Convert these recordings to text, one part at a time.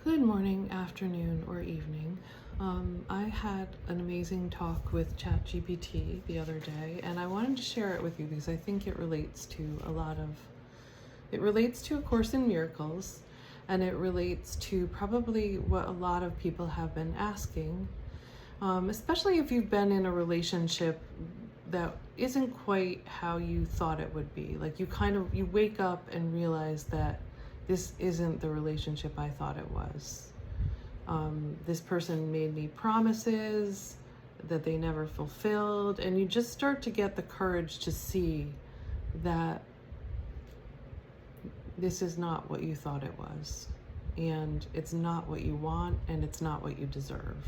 Good morning, afternoon, or evening. I had an amazing talk with ChatGPT the other day, and I wanted to share it with you because I think it relates to A Course in Miracles, and it relates to probably what a lot of people have been asking, especially if you've been in a relationship that isn't quite how you thought it would be. Like you wake up and realize that this isn't the relationship I thought it was. This person made me promises that they never fulfilled, and you just start to get the courage to see that this is not what you thought it was, and it's not what you want, and it's not what you deserve.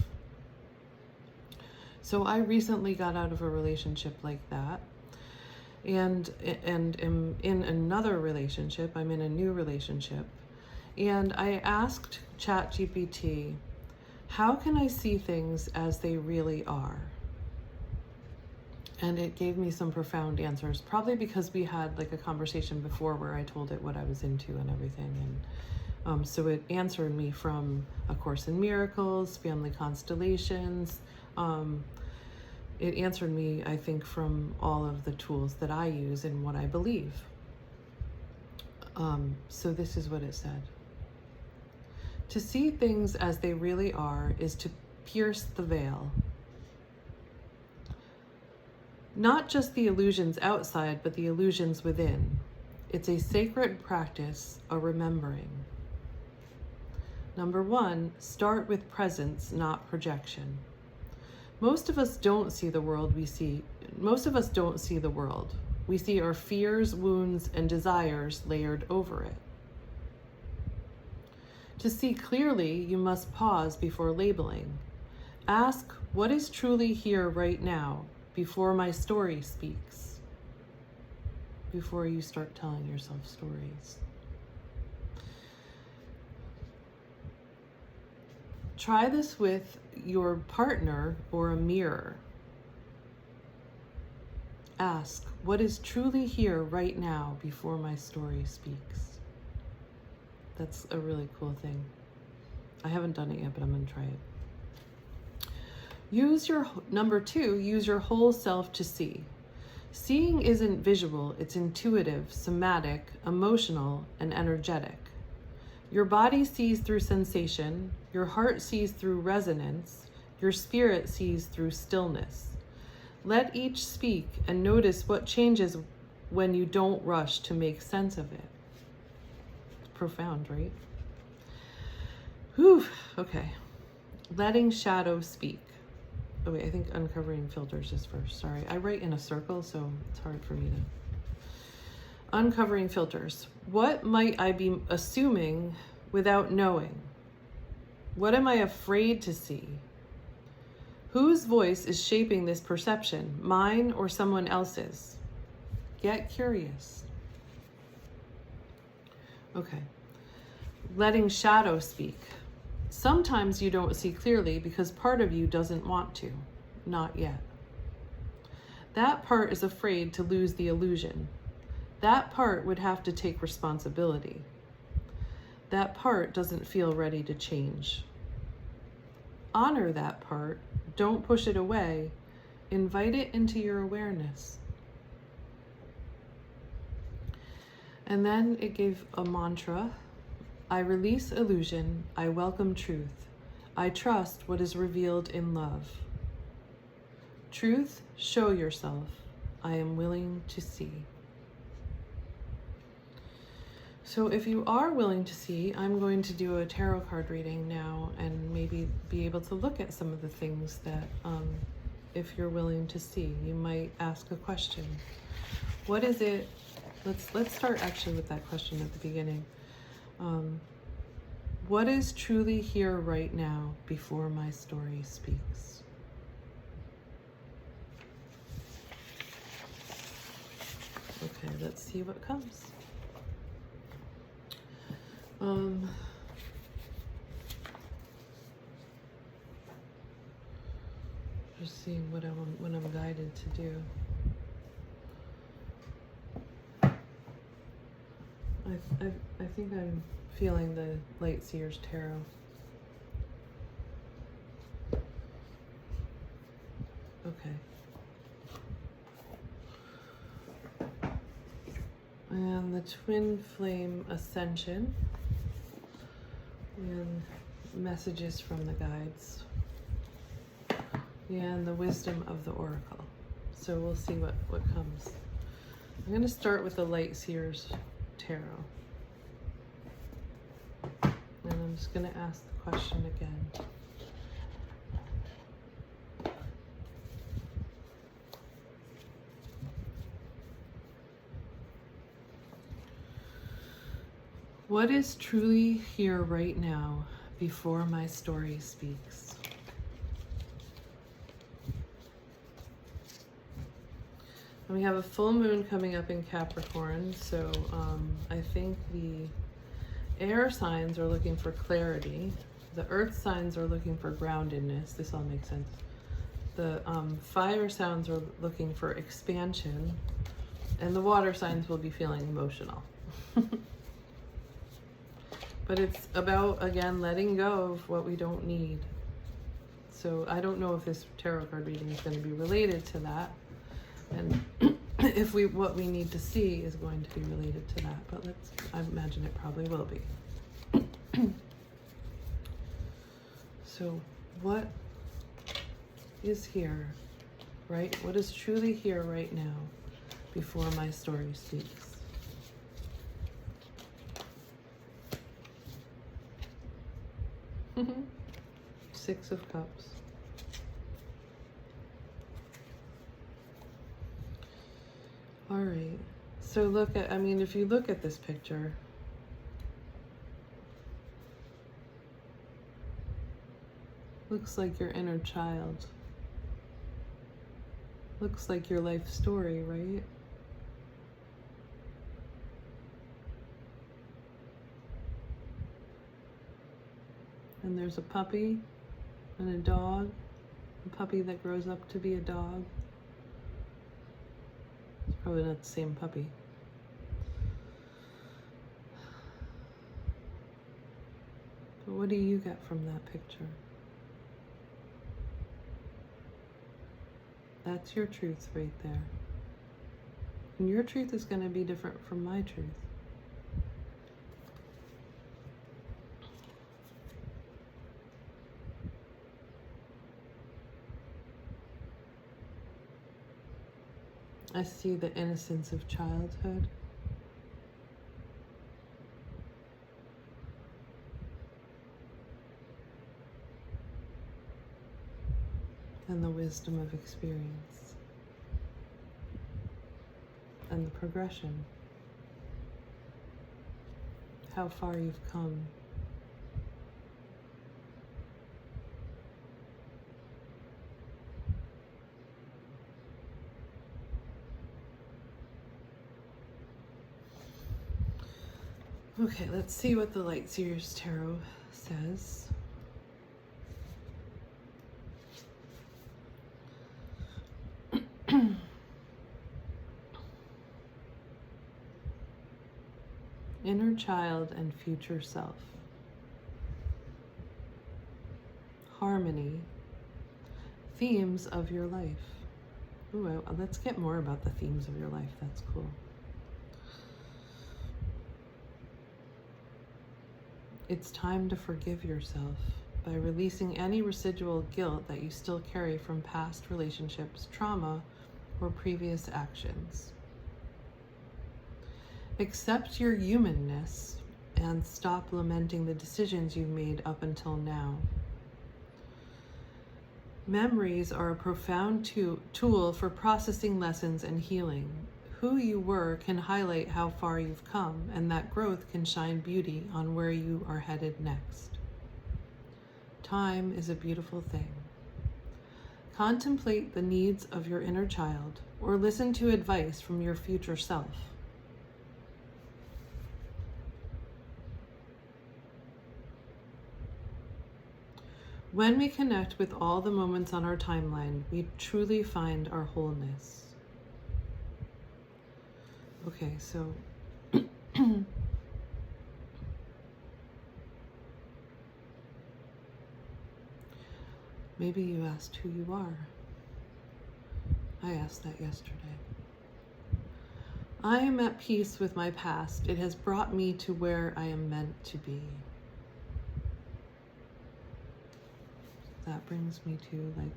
So I recently got out of a relationship like that, and am in another relationship. I'm in a new relationship, and I asked ChatGPT, how can I see things as they really are? And it gave me some profound answers, probably because we had like a conversation before where I told it what I was into and everything. And so it answered me from A Course in Miracles, Family Constellations. It answered me, I think, from all of the tools that I use and what I believe. So this is what it said. To see things as they really are is to pierce the veil. Not just the illusions outside, but the illusions within. It's a sacred practice, a remembering. Number 1, start with presence, not projection. Most of us don't see the world we see. Most of us don't see the world. We see our fears, wounds, and desires layered over it. To see clearly, you must pause before labeling. Ask, what is truly here right now, before my story speaks? Before you start telling yourself stories. Try this with your partner or a mirror. Ask, what is truly here right now before my story speaks? That's a really cool thing. I haven't done it yet, but I'm going to try it. Number 2, use your whole self to see. Seeing isn't visual, it's intuitive, somatic, emotional, and energetic. Your body sees through sensation, your heart sees through resonance, your spirit sees through stillness. Let each speak and notice what changes when you don't rush to make sense of it. It's profound, right? Whew, okay. Letting shadow speak. Oh wait, I think uncovering filters is first. Sorry, I write in a circle, so it's hard for me to. Uncovering filters. What might I be assuming without knowing? What am I afraid to see? Whose voice is shaping this perception, mine or someone else's? Get curious. Okay. Letting shadow speak. Sometimes you don't see clearly because part of you doesn't want to, not yet. That part is afraid to lose the illusion. That part would have to take responsibility. That part doesn't feel ready to change. Honor that part. Don't push it away. Invite it into your awareness. And then it gave a mantra. I release illusion. I welcome truth. I trust what is revealed in love. Truth, show yourself. I am willing to see. So if you are willing to see, I'm going to do a tarot card reading now and maybe be able to look at some of the things that, if you're willing to see, you might ask a question. What is it? Let's start actually with that question at the beginning. What is truly here right now before my story speaks? Okay, let's see what comes. Just seeing what I'm guided to do. I think I'm feeling the Light Seers Tarot. Okay. And the twin flame ascension and messages from the guides and the wisdom of the oracle. So we'll see what comes. I'm going to start with the Light Seers Tarot. And I'm just going to ask the question again. What is truly here right now before my story speaks? And we have a full moon coming up in Capricorn, so I think the air signs are looking for clarity. The earth signs are looking for groundedness. This all makes sense. The fire signs are looking for expansion, and the water signs will be feeling emotional. But it's about, again, letting go of what we don't need. So I don't know if this tarot card reading is going to be related to that. And if what we need to see is going to be related to that. But I imagine it probably will be. So what is here, right? What is truly here right now before my story speaks? Six of Cups. All right. So look at, if you look at this picture, looks like your inner child. Looks like your life story, right? And there's a puppy and a dog, a puppy that grows up to be a dog. It's probably not the same puppy. But what do you get from that picture? That's your truth right there. And your truth is going to be different from my truth. I see the innocence of childhood. And the wisdom of experience. And the progression. How far you've come. Okay, let's see what the Light Seers Tarot says. Inner child and future self. Harmony. Themes of your life. Ooh, let's get more about the themes of your life. That's cool. It's time to forgive yourself by releasing any residual guilt that you still carry from past relationships, trauma, or previous actions. Accept your humanness and stop lamenting the decisions you've made up until now. Memories are a profound tool for processing lessons and healing. Who you were can highlight how far you've come, and that growth can shine beauty on where you are headed next. Time is a beautiful thing. Contemplate the needs of your inner child, or listen to advice from your future self. When we connect with all the moments on our timeline, we truly find our wholeness. Okay, so maybe you asked who you are. I asked that yesterday. I am at peace with my past. It has brought me to where I am meant to be. That brings me to, like,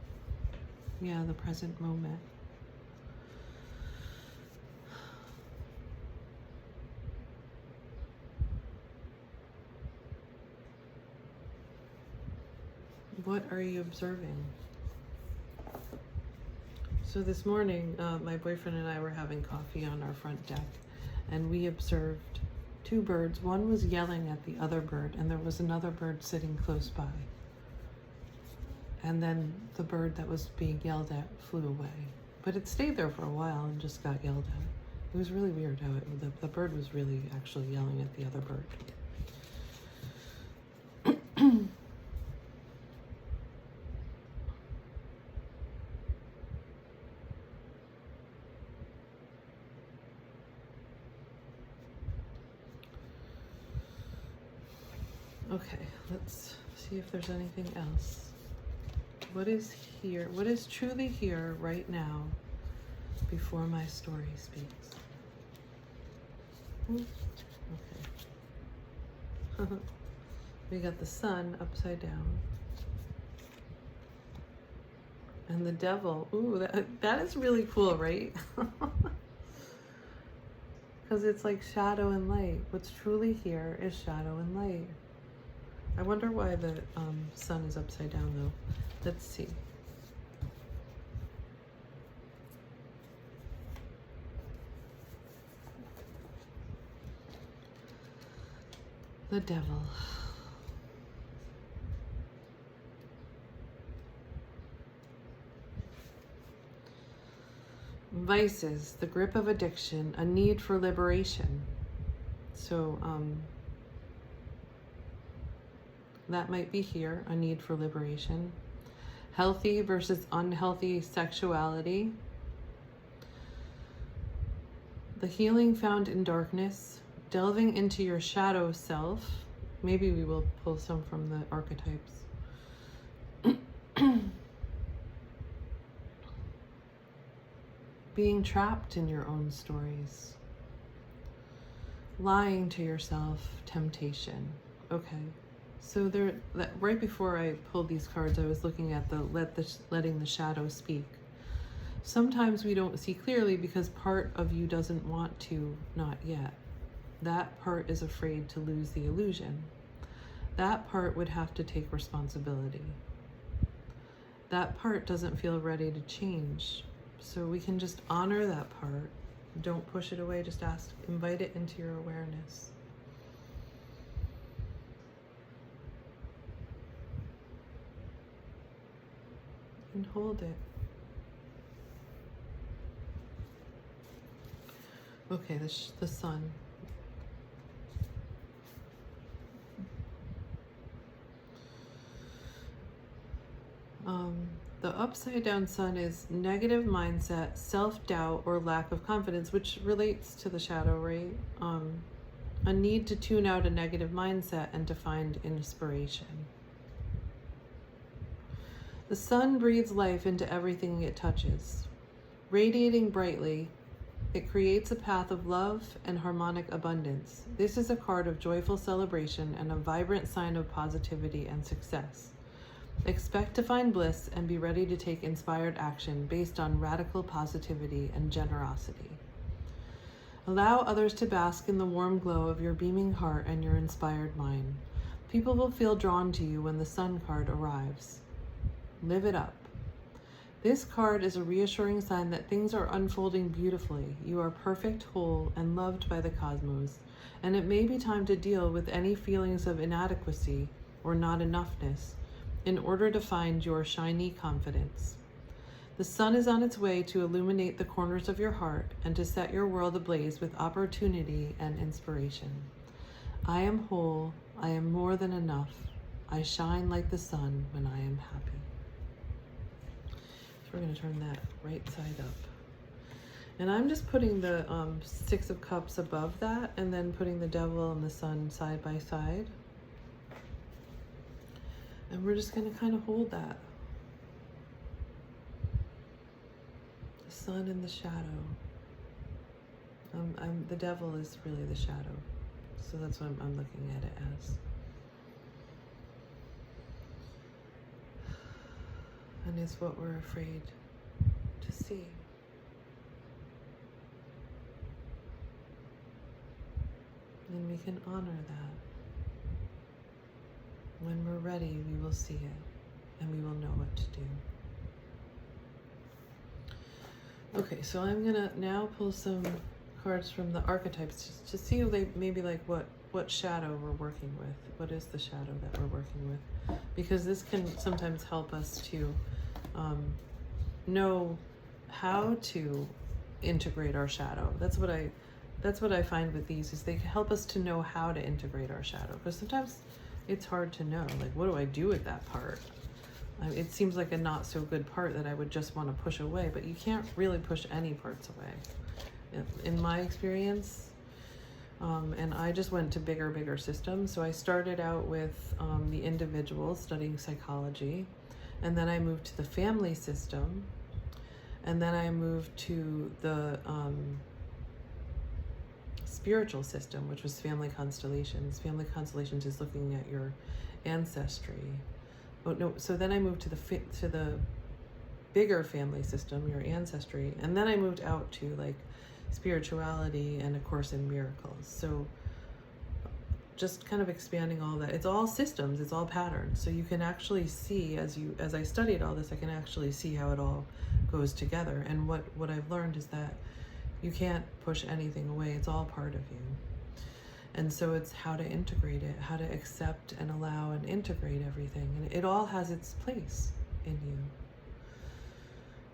yeah, the present moment. What are you observing? So this morning, my boyfriend and I were having coffee on our front deck, and we observed two birds. One was yelling at the other bird, and there was another bird sitting close by. And then the bird that was being yelled at flew away. But it stayed there for a while and just got yelled at. It was really weird how the bird was really actually yelling at the other bird. Okay, let's see if there's anything else. What is here? What is truly here right now before my story speaks? Okay. We got the sun upside down. And the devil. Ooh, that is really cool, right? Because it's like shadow and light. What's truly here is shadow and light. I wonder why the sun is upside down though. Let's see. The devil. Vices, the grip of addiction, a need for liberation. So, that might be here, a need for liberation. Healthy versus unhealthy sexuality. The healing found in darkness. Delving into your shadow self. Maybe we will pull some from the archetypes. Being trapped in your own stories. Lying to yourself, temptation. Okay. So right before I pulled these cards, I was looking at letting the shadow speak. Sometimes we don't see clearly because part of you doesn't want to, not yet. That part is afraid to lose the illusion. That part would have to take responsibility. That part doesn't feel ready to change. So we can just honor that part. Don't push it away, just invite it into your awareness. And hold it. Okay, the sun. The upside down sun is negative mindset, self-doubt, or lack of confidence, which relates to the shadow, right? A need to tune out a negative mindset and to find inspiration. The sun breathes life into everything it touches. Radiating brightly, it creates a path of love and harmonic abundance. This is a card of joyful celebration and a vibrant sign of positivity and success. Expect to find bliss and be ready to take inspired action based on radical positivity and generosity. Allow others to bask in the warm glow of your beaming heart and your inspired mind. People will feel drawn to you when the sun card arrives. Live it up. This card is a reassuring sign that things are unfolding beautifully. You are perfect, whole, and loved by the cosmos, and it may be time to deal with any feelings of inadequacy or not enoughness in order to find your shiny confidence. The sun is on its way to illuminate the corners of your heart and to set your world ablaze with opportunity and inspiration. I am whole. I am more than enough. I shine like the sun when I am happy. So we're going to turn that right side up. And I'm just putting the Six of Cups above that and then putting the Devil and the Sun side by side. And we're just going to kind of hold that. The sun in the shadow. The devil is really the shadow. So that's what I'm looking at it as. And it's what we're afraid to see. And we can honor that. When we're ready, we will see it, and we will know what to do. Okay, so I'm gonna now pull some cards from the archetypes just to see maybe like what shadow we're working with. What is the shadow that we're working with? Because this can sometimes help us to know how to integrate our shadow. That's what I find with these, is they help us to know how to integrate our shadow. Because sometimes it's hard to know, like, what do I do with that part? It seems like a not so good part that I would just want to push away, but you can't really push any parts away. In my experience, and I just went to bigger systems. So I started out with the individual, studying psychology, and then I moved to the family system, and then I moved to the spiritual system, which was family constellations. Family constellations is looking at your ancestry. Oh no! So then I moved to the bigger family system, your ancestry, and then I moved out to like spirituality and A Course in Miracles. So just kind of expanding all that. It's all systems, it's all patterns. So you can actually see, as I studied all this, I can actually see how it all goes together. And what I've learned is that you can't push anything away. It's all part of you. And so it's how to integrate it, how to accept and allow and integrate everything. And it all has its place in you.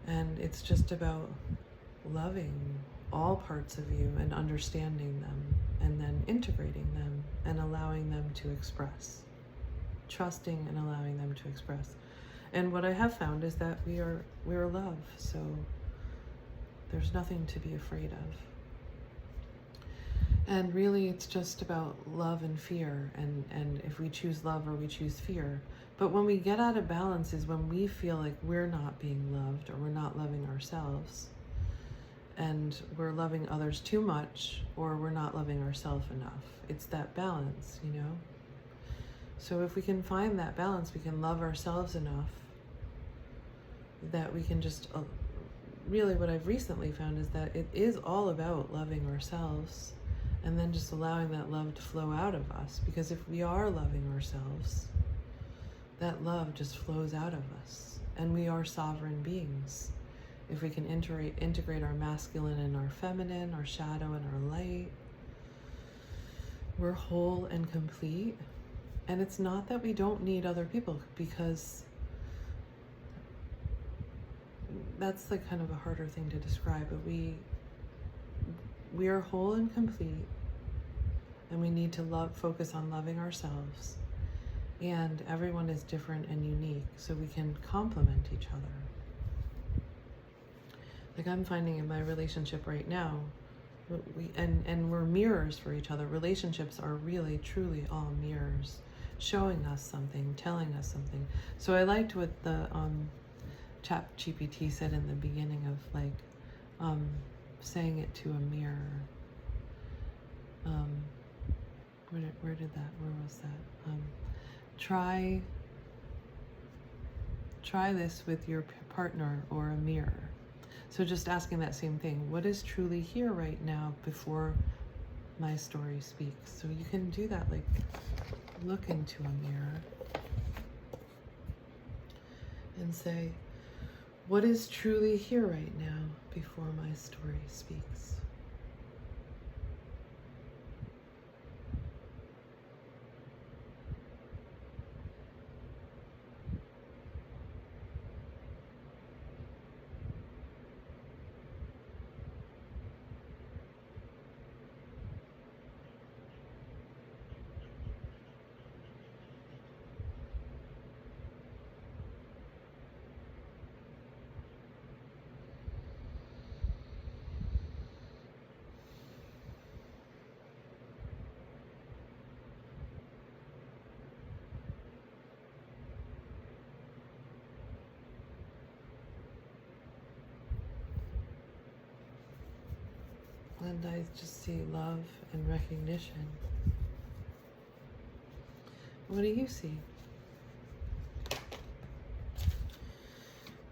And it's just about loving all parts of you and understanding them, and then integrating them and allowing them to express. Trusting and allowing them to express. And what I have found is that we are love. So there's nothing to be afraid of. And really it's just about love and fear, and if we choose love or we choose fear. But when we get out of balance is when we feel like we're not being loved, or we're not loving ourselves, and we're loving others too much, or we're not loving ourselves enough. It's that balance, you know? So if we can find that balance, we can love ourselves enough that we can just really, what I've recently found is that it is all about loving ourselves, and then just allowing that love to flow out of us. Because if we are loving ourselves, that love just flows out of us, and we are sovereign beings. If we can integrate our masculine and our feminine, our shadow and our light, we're whole and complete. And it's not that we don't need other people, because that's like kind of a harder thing to describe, but we are whole and complete, and we need to focus on loving ourselves. And everyone is different and unique, so we can complement each other. Like I'm finding in my relationship right now, we're mirrors for each other. Relationships are really, truly all mirrors, showing us something, telling us something. So I liked what the ChatGPT said in the beginning of like saying it to a mirror. Where was that? Try this with your partner or a mirror. So just asking that same thing, what is truly here right now before my story speaks? So you can do that, like look into a mirror and say, what is truly here right now before my story speaks? And I just see love and recognition. What do you see?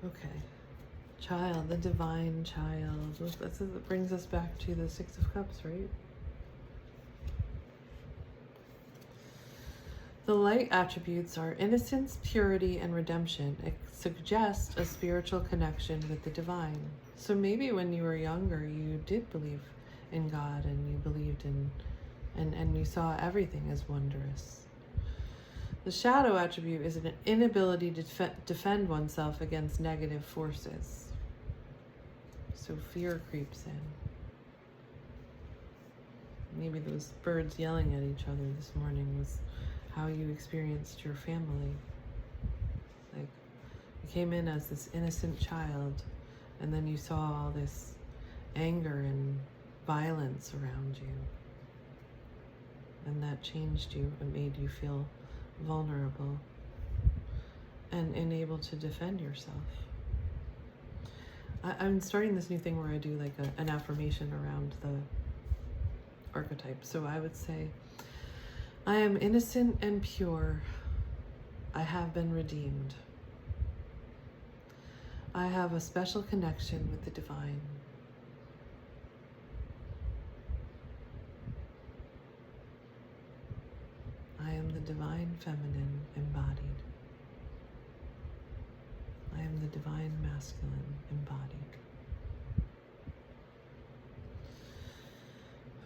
Okay. Child, the divine child. That brings us back to the Six of Cups, right? The light attributes are innocence, purity, and redemption. It suggests a spiritual connection with the divine. So maybe when you were younger, you did believe in God, and you believed in, and you saw everything as wondrous. The shadow attribute is an inability to defend oneself against negative forces. So fear creeps in. Maybe those birds yelling at each other this morning was how you experienced your family. Like, you came in as this innocent child, and then you saw all this anger and violence around you. And that changed you and made you feel vulnerable and unable to defend yourself. I'm starting this new thing where I do like an affirmation around the archetype. So I would say, I am innocent and pure. I have been redeemed. I have a special connection with the divine. I am the divine feminine embodied. I am the divine masculine embodied.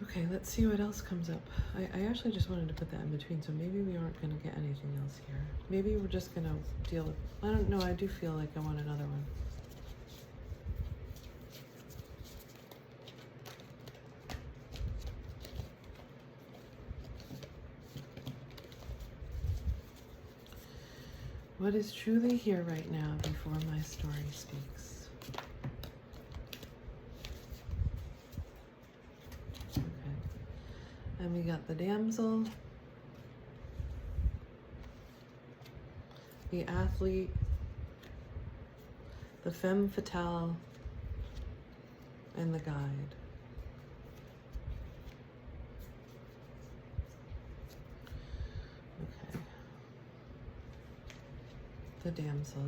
Okay, let's see what else comes up. I actually just wanted to put that in between, so maybe we aren't going to get anything else here. Maybe we're just going to deal with, I don't know, I do feel like I want another one. What is truly here right now before my story speaks? Okay. And we got the damsel, the athlete, the femme fatale, and the guide. The damsel.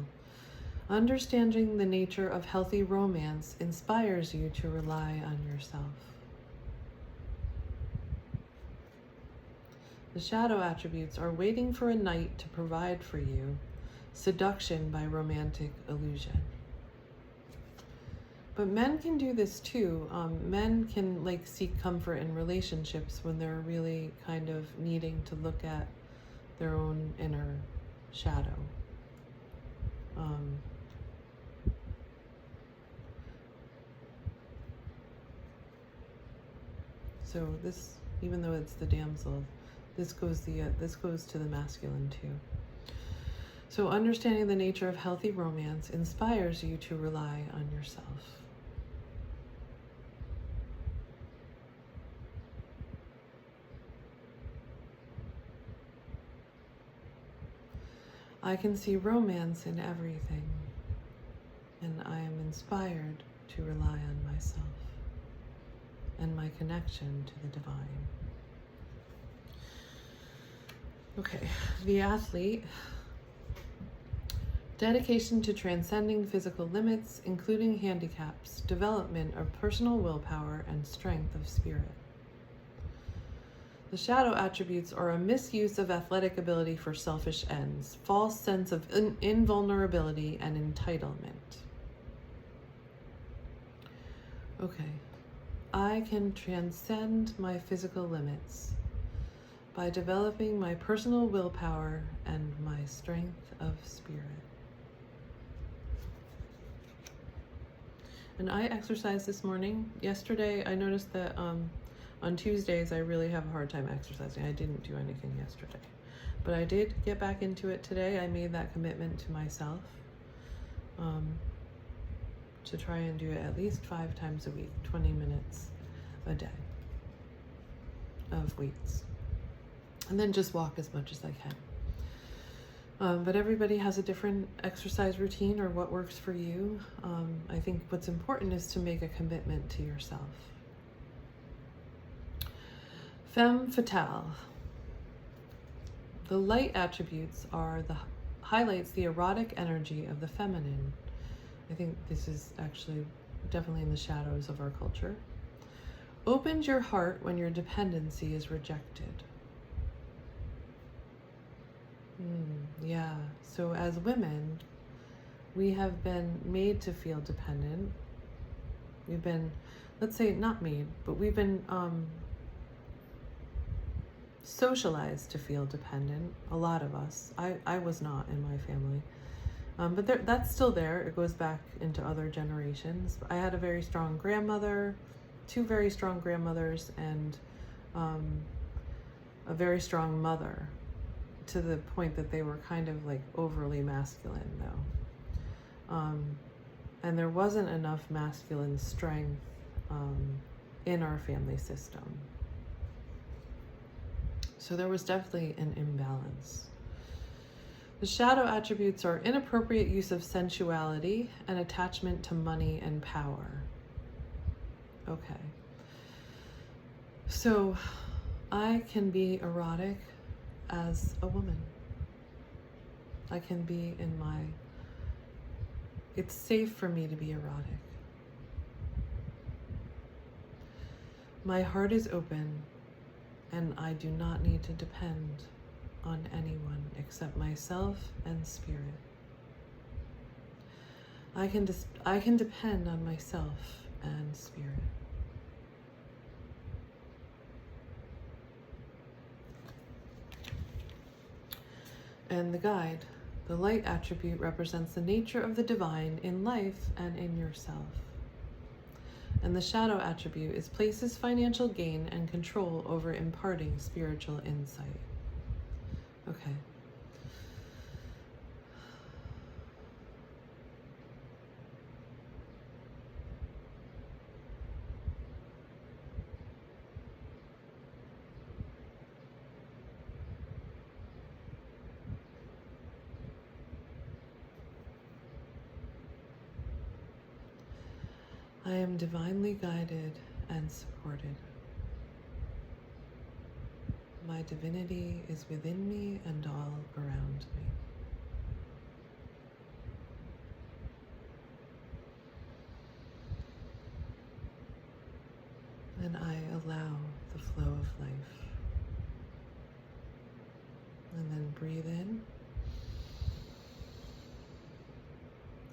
Understanding the nature of healthy romance inspires you to rely on yourself. The shadow attributes are waiting for a knight to provide for you, seduction by romantic illusion. But men can do this too. Men can like seek comfort in relationships when they're really kind of needing to look at their own inner shadow. So this, even though it's the damsel, this goes to the masculine too. So understanding the nature of healthy romance inspires you to rely on yourself. I can see romance in everything, and I am inspired to rely on myself and my connection to the divine. Okay, the athlete. Dedication to transcending physical limits, including handicaps, development of personal willpower, and strength of spirit. The shadow attributes are a misuse of athletic ability for selfish ends, false sense of invulnerability, and entitlement. Okay, I can transcend my physical limits by developing my personal willpower and my strength of spirit. And I exercised this morning. Yesterday, I noticed that on Tuesdays, I really have a hard time exercising. I didn't do anything yesterday. But I did get back into it today. I made that commitment to myself to try and do it at least 5 times a week, 20 minutes a day of weights. And then just walk as much as I can. But everybody has a different exercise routine or what works for you. I think what's important is to make a commitment to yourself. Femme fatale. The light attributes are highlights the erotic energy of the feminine. I think this is actually definitely in the shadows of our culture. Opens your heart when your dependency is rejected. Yeah, so as women, we have been made to feel dependent. We've been, let's say not made, but we've been socialized to feel dependent. A lot of us. I was not in my family. But that's still there. It goes back into other generations. I had a very strong grandmother, two very strong grandmothers, and a very strong mother, to the point that they were kind of like overly masculine though. And there wasn't enough masculine strength in our family system. So there was definitely an imbalance. The shadow attributes are inappropriate use of sensuality and attachment to money and power. Okay. So I can be erotic as a woman. I can be it's safe for me to be erotic. My heart is open and I do not need to depend on anyone except myself and spirit. I can depend on myself and spirit. And the guide, the light attribute represents the nature of the divine in life and in yourself. And the shadow attribute is places financial gain and control over imparting spiritual insight. Okay. I am divinely guided and supported. My divinity is within me and all around me. And I allow the flow of life. And then breathe in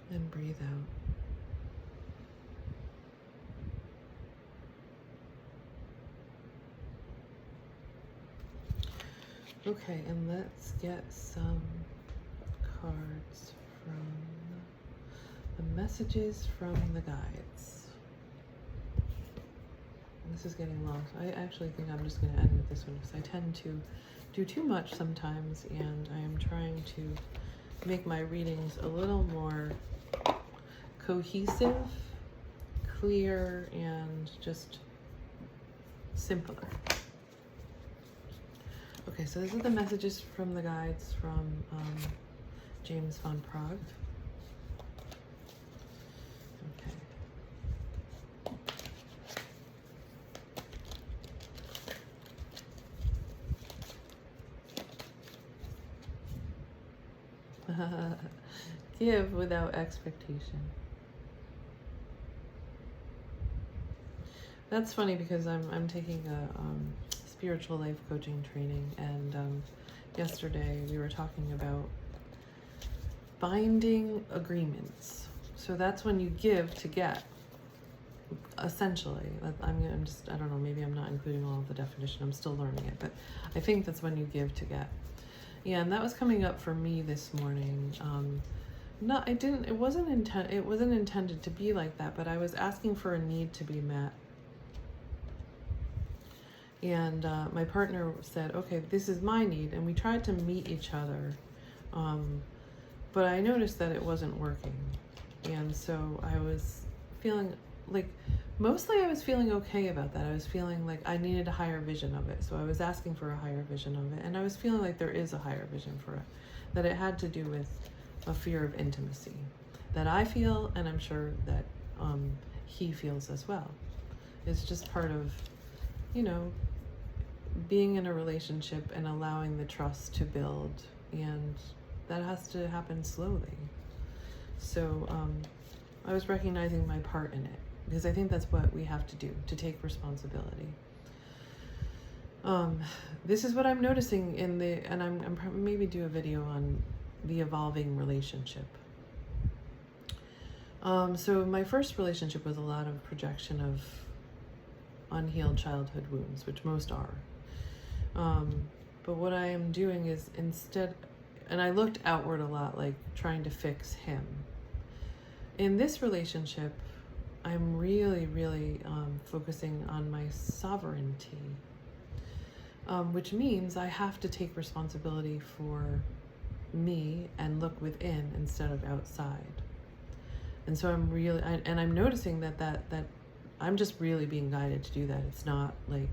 and breathe out. Okay, and let's get some cards from the messages from the guides. This is getting long, so I actually think I'm just going to end with this one because I tend to do too much sometimes, and I am trying to make my readings a little more cohesive, clear, and just simpler. Okay, so these are the messages from the guides from James van Praagh. Okay. Give without expectation. That's funny because I'm taking a spiritual life coaching training, and yesterday we were talking about binding agreements. So that's when you give to get, essentially. I don't know, maybe I'm not including all of the definition, I'm still learning it, but I think that's when you give to get. Yeah, and that was coming up for me this morning. It wasn't intended to be like that, but I was asking for a need to be met. And my partner said, okay, this is my need, and we tried to meet each other, but I noticed that it wasn't working. And so I was feeling like, mostly I was feeling okay about that. I was feeling like I needed a higher vision of it, so I was asking for a higher vision of it, and I was feeling like there is a higher vision for it, that it had to do with a fear of intimacy that I feel, and I'm sure that he feels as well. It's just part of, being in a relationship and allowing the trust to build, and that has to happen slowly. So I was recognizing my part in it, because I think that's what we have to do, to take responsibility. This is what I'm noticing in the, and I'm probably maybe do a video on the evolving relationship. So my first relationship was a lot of projection of unhealed childhood wounds, which most are. But what I am doing is instead, and I looked outward a lot, like trying to fix him. In this relationship, I'm really, really focusing on my sovereignty, which means I have to take responsibility for me and look within instead of outside. And so I'm really, and I'm noticing that I'm just really being guided to do that. It's not like,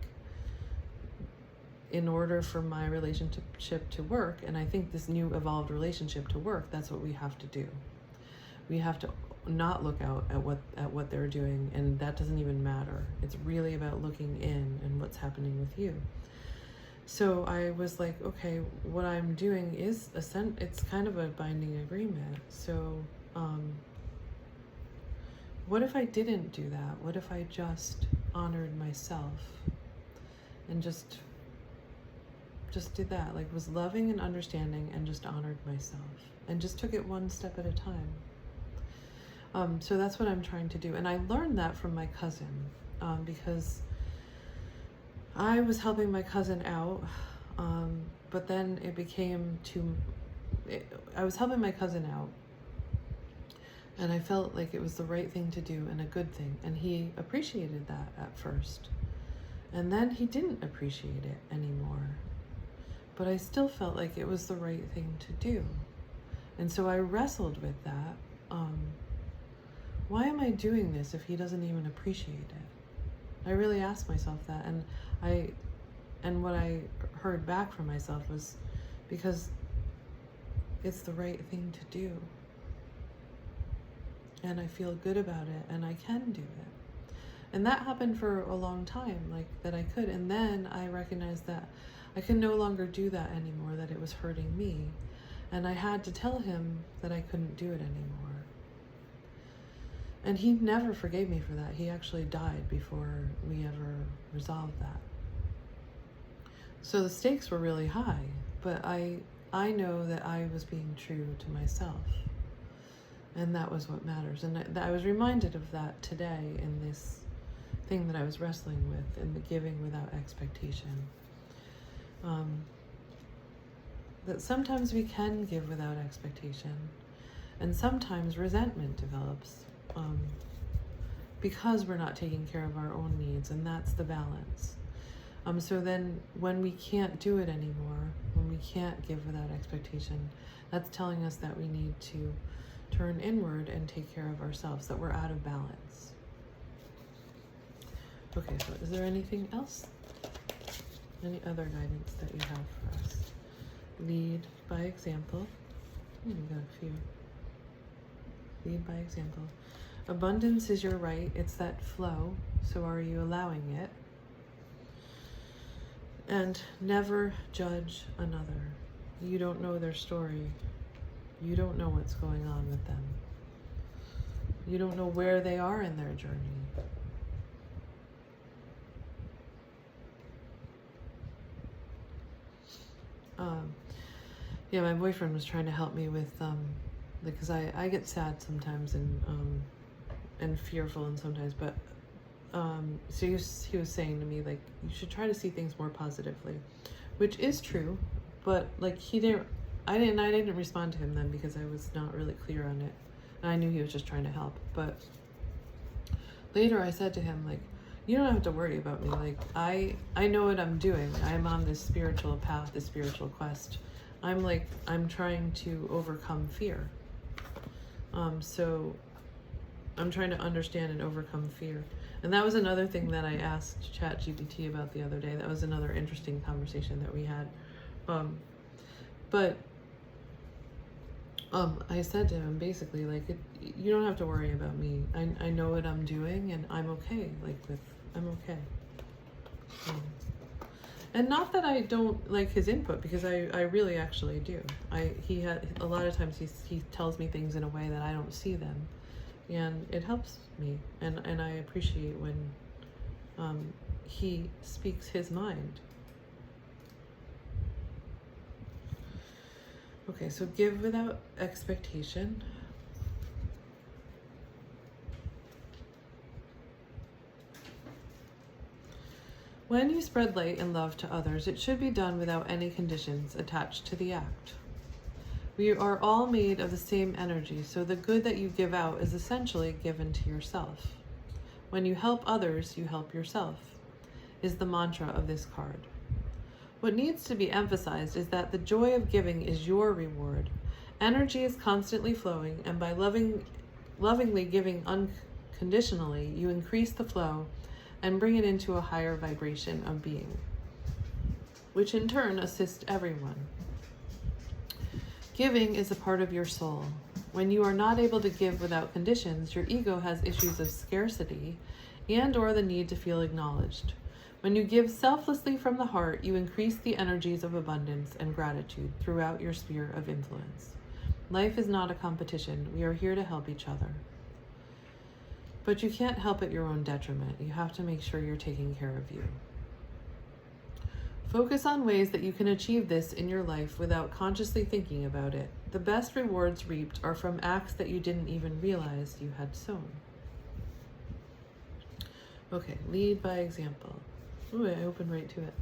in order for my relationship to work, and I think this new evolved relationship to work, that's what we have to do. We have to not look out at what they're doing, and that doesn't even matter. It's really about looking in and what's happening with you. So I was like, okay, what I'm doing is it's kind of a binding agreement. So what if I didn't do that? What if I just honored myself and just did that, like was loving and understanding and just honored myself and just took it one step at a time? So that's what I'm trying to do. And I learned that from my cousin, because I was helping my cousin out, but then it became I was helping my cousin out, and I felt like it was the right thing to do and a good thing. And he appreciated that at first. And then he didn't appreciate it anymore. But I still felt like it was the right thing to do. And so I wrestled with that. Why am I doing this if he doesn't even appreciate it? I really asked myself that. And what I heard back from myself was because it's the right thing to do. And I feel good about it, and I can do it. And that happened for a long time, like that I could. And then I recognized that I could no longer do that anymore, that it was hurting me. And I had to tell him that I couldn't do it anymore. And he never forgave me for that. He actually died before we ever resolved that. So the stakes were really high, but I know that I was being true to myself. And that was what matters. And I was reminded of that today in this thing that I was wrestling with, in the giving without expectation. That sometimes we can give without expectation, and sometimes resentment develops because we're not taking care of our own needs, and that's the balance. So then when we can't do it anymore, when we can't give without expectation, that's telling us that we need to turn inward and take care of ourselves, that we're out of balance. Okay, so is there anything else? Any other guidance that you have for us? Lead by example. We got a few. Lead by example. Abundance is your right. It's that flow. So are you allowing it? And never judge another. You don't know their story. You don't know what's going on with them. You don't know where they are in their journey. Yeah, my boyfriend was trying to help me with, because I get sad sometimes and fearful and sometimes, but so he was saying to me, like, you should try to see things more positively, which is true, but like I didn't respond to him then because I was not really clear on it. And I knew he was just trying to help. But later I said to him, like, you don't have to worry about me. Like, I know what I'm doing. I'm on this spiritual path, this spiritual quest. I'm trying to overcome fear. So I'm trying to understand and overcome fear. And that was another thing that I asked ChatGPT about the other day. That was another interesting conversation that we had. But I said to him basically, like, you don't have to worry about me. I know what I'm doing, and I'm okay. I'm okay. And not that I don't like his input, because I really actually do. He had a lot of times he tells me things in a way that I don't see them, and it helps me, and I appreciate when he speaks his mind. Okay, so give without expectation. When you spread light and love to others, it should be done without any conditions attached to the act. We are all made of the same energy, so the good that you give out is essentially given to yourself. When you help others, you help yourself, is the mantra of this card. What needs to be emphasized is that the joy of giving is your reward. Energy is constantly flowing, and by lovingly giving unconditionally, you increase the flow and bring it into a higher vibration of being, which in turn assists everyone. Giving is a part of your soul. When you are not able to give without conditions, your ego has issues of scarcity and/or the need to feel acknowledged. When you give selflessly from the heart, you increase the energies of abundance and gratitude throughout your sphere of influence. Life is not a competition. We are here to help each other. But you can't help at your own detriment. You have to make sure you're taking care of you. Focus on ways that you can achieve this in your life without consciously thinking about it. The best rewards reaped are from acts that you didn't even realize you had sown. Okay, lead by example. Ooh, I opened right to it.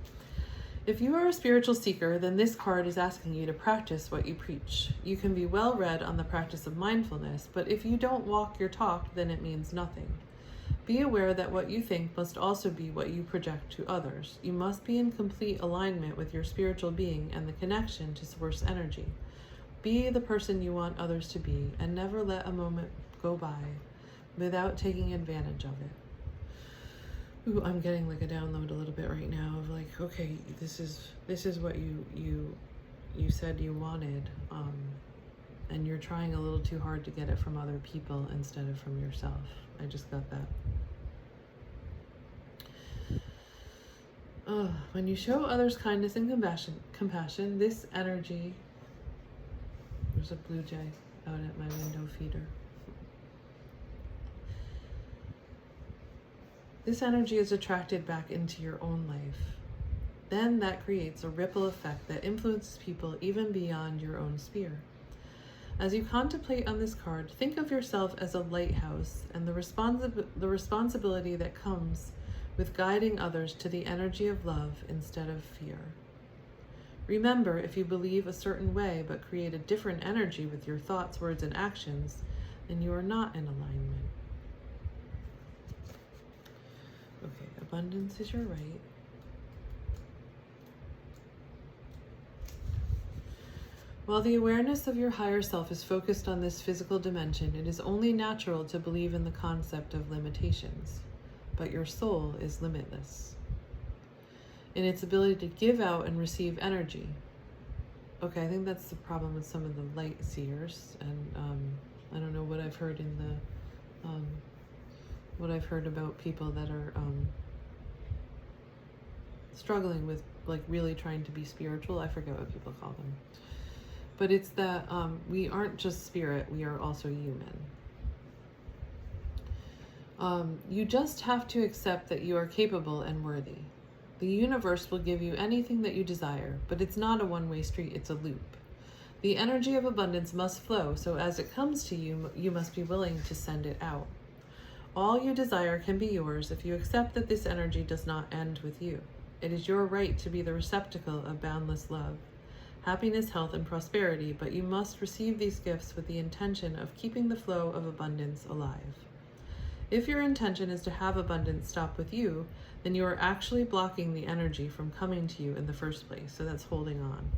If you are a spiritual seeker, then this card is asking you to practice what you preach. You can be well read on the practice of mindfulness, but if you don't walk your talk, then it means nothing. Be aware that what you think must also be what you project to others. You must be in complete alignment with your spiritual being and the connection to source energy. Be the person you want others to be, and never let a moment go by without taking advantage of it. Ooh, I'm getting like a download a little bit right now of like, okay, this is what you said you wanted, and you're trying a little too hard to get it from other people instead of from yourself. I just got that. When you show others kindness and compassion, this energy. There's a blue jay out at my window feeder. This energy is attracted back into your own life. Then that creates a ripple effect that influences people even beyond your own sphere. As you contemplate on this card, think of yourself as a lighthouse and the responsibility that comes with guiding others to the energy of love instead of fear. Remember, if you believe a certain way but create a different energy with your thoughts, words, and actions, then you are not in alignment. Okay, abundance is your right. While the awareness of your higher self is focused on this physical dimension, it is only natural to believe in the concept of limitations. But your soul is limitless in its ability to give out and receive energy. Okay, I think that's the problem with some of the light seers, and I don't know what I've heard in the what I've heard about people that are struggling with like really trying to be spiritual. I forget what people call them. But it's that we aren't just spirit, we are also human. You just have to accept that you are capable and worthy. The universe will give you anything that you desire, but it's not a one-way street, it's a loop. The energy of abundance must flow, so as it comes to you, you must be willing to send it out. All you desire can be yours if you accept that this energy does not end with you. It is your right to be the receptacle of boundless love, happiness, health, and prosperity, but you must receive these gifts with the intention of keeping the flow of abundance alive. If your intention is to have abundance stop with you, then you are actually blocking the energy from coming to you in the first place, so that's holding on.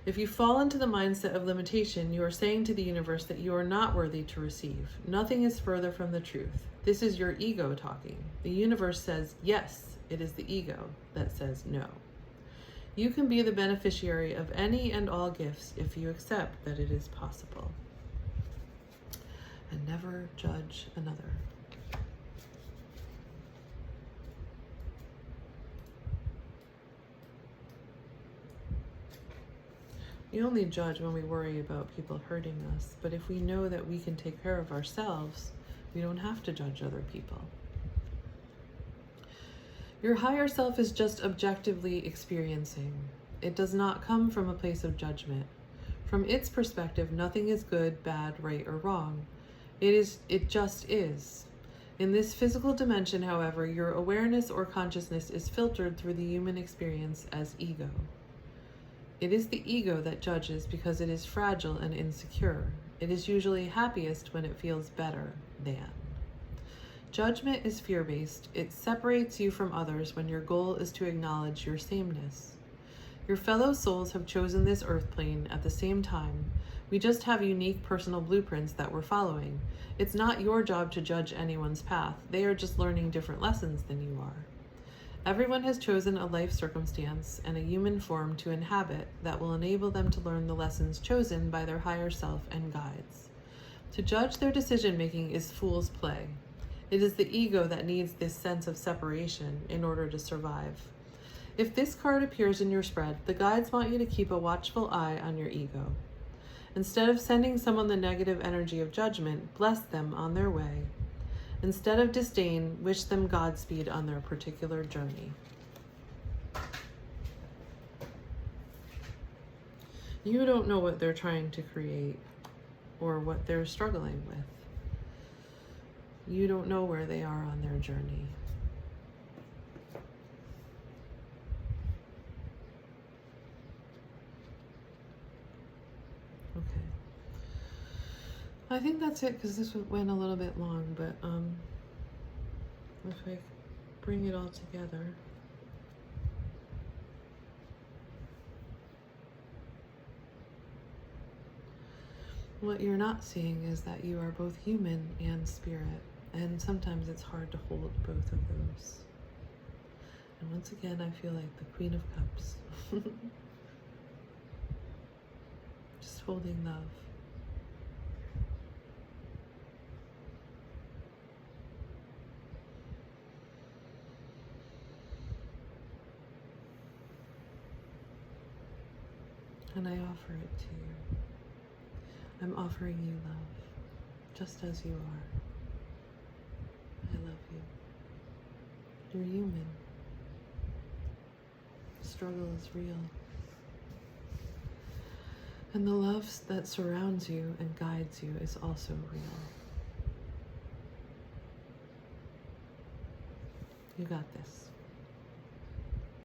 If you fall into the mindset of limitation, you are saying to the universe that you are not worthy to receive. Nothing is further from the truth. This is your ego talking. The universe says yes, it is the ego that says no. You can be the beneficiary of any and all gifts if you accept that it is possible. And never judge another. We only judge when we worry about people hurting us, but if we know that we can take care of ourselves, we don't have to judge other people. Your higher self is just objectively experiencing. It does not come from a place of judgment. From its perspective, nothing is good, bad, right, or wrong. It just is. In this physical dimension, however, your awareness or consciousness is filtered through the human experience as ego. It is the ego that judges because it is fragile and insecure. It is usually happiest when it feels better than. Judgment is fear-based. It separates you from others when your goal is to acknowledge your sameness. Your fellow souls have chosen this earth plane at the same time. We just have unique personal blueprints that we're following. It's not your job to judge anyone's path. They are just learning different lessons than you are. Everyone has chosen a life circumstance and a human form to inhabit that will enable them to learn the lessons chosen by their higher self and guides. To judge their decision-making is fool's play. It is the ego that needs this sense of separation in order to survive. If this card appears in your spread, the guides want you to keep a watchful eye on your ego. Instead of sending someone the negative energy of judgment, bless them on their way. Instead of disdain, wish them Godspeed on their particular journey. You don't know what they're trying to create or what they're struggling with. You don't know where they are on their journey. Okay. I think that's it because this went a little bit long, but if I bring it all together. What you're not seeing is that you are both human and spirit, and sometimes it's hard to hold both of those. And once again, I feel like the Queen of Cups. Just holding love. And I offer it to you. I'm offering you love, just as you are. I love you. You're human. Struggle is real. And the love that surrounds you and guides you is also real. You got this.